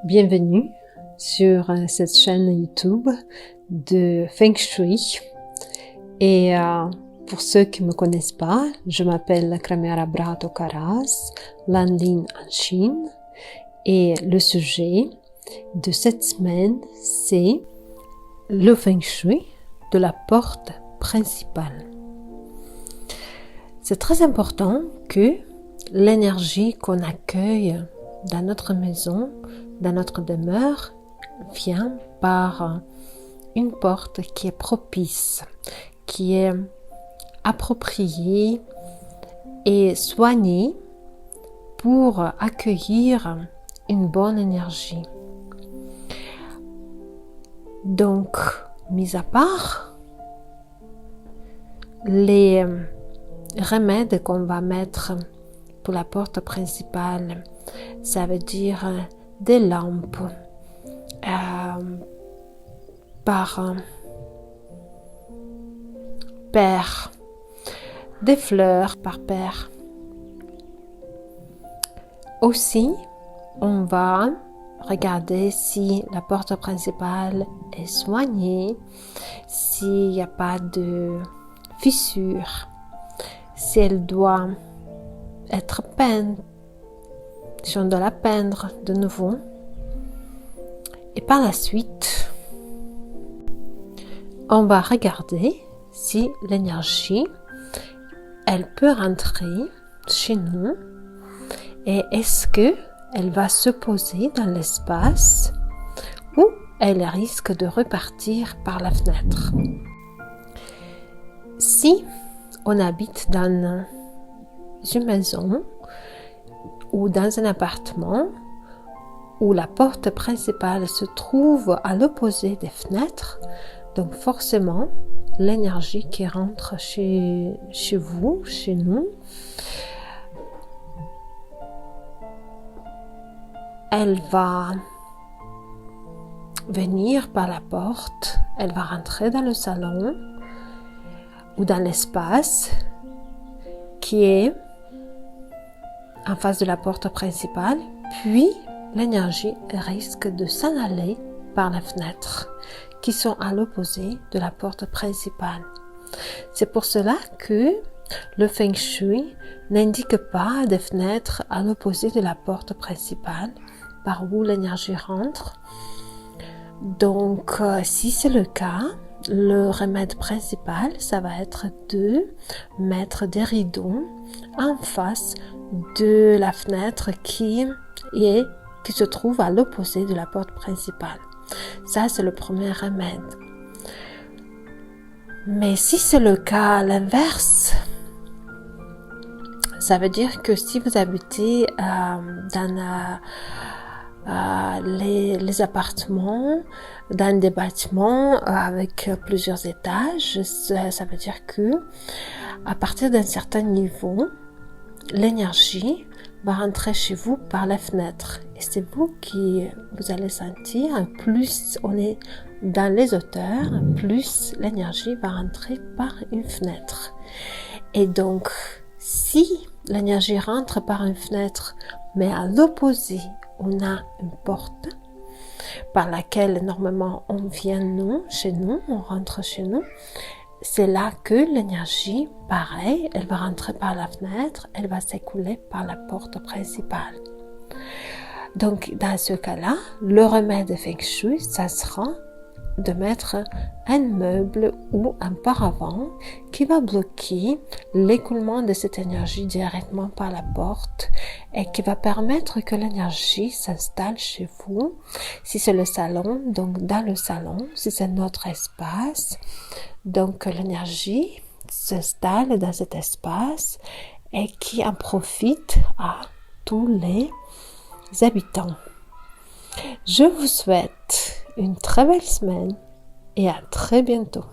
Bienvenue sur cette chaîne YouTube de Feng Shui. Et pour ceux qui ne me connaissent pas, je m'appelle Kramera Brato Karas, Landin en Chine. Et le sujet de cette semaine, c'est le Feng Shui de la porte principale. C'est très important que l'énergie qu'on accueille dans notre maison, dans notre demeure, vient par une porte qui est propice, qui est appropriée et soignée pour accueillir une bonne énergie. Donc, mis à part les remèdes qu'on va mettre pour la porte principale, ça veut dire des lampes par paire, des fleurs par paire. Aussi, on va regarder si la porte principale est soignée, s'il n'y a pas de fissure, si elle doit être peinte, si on doit la peindre de nouveau. Et par la suite, on va regarder si l'énergie, elle peut rentrer chez nous et est-ce que elle va se poser dans l'espace ou elle risque de repartir par la fenêtre. Si on habite dans une maison ou dans un appartement où la porte principale se trouve à l'opposé des fenêtres, donc forcément l'énergie qui rentre chez vous, chez nous, elle va venir par la porte, elle va rentrer dans le salon ou dans l'espace qui est en face de la porte principale, puis l'énergie risque de s'en aller par les fenêtres qui sont à l'opposé de la porte principale. C'est pour cela que le Feng Shui n'indique pas des fenêtres à l'opposé de la porte principale par où l'énergie rentre. Donc, si c'est le cas, le remède principal, ça va être de mettre des rideaux en face de la fenêtre qui se trouve à l'opposé de la porte principale. Ça, c'est le premier remède. Mais si c'est le cas à l'inverse, ça veut dire que si vous habitez dans les appartements, dans des bâtiments avec plusieurs étages, ça veut dire que à partir d'un certain niveau, l'énergie va rentrer chez vous par la fenêtre. Et c'est vous allez sentir, plus on est dans les hauteurs, plus l'énergie va rentrer par une fenêtre. Et donc, si l'énergie rentre par une fenêtre, mais à l'opposé, on a une porte par laquelle normalement on vient chez nous, on rentre chez nous, c'est là que l'énergie, pareil, elle va rentrer par la fenêtre, elle va s'écouler par la porte principale. Donc, dans ce cas-là, le remède de Feng Shui, ça sera de mettre un meuble ou un paravent qui va bloquer l'écoulement de cette énergie directement par la porte et qui va permettre que l'énergie s'installe chez vous. Si c'est le salon, donc dans le salon, si c'est notre espace, donc l'énergie s'installe dans cet espace et qui en profite à tous les habitants. Je vous souhaite une très belle semaine et à très bientôt.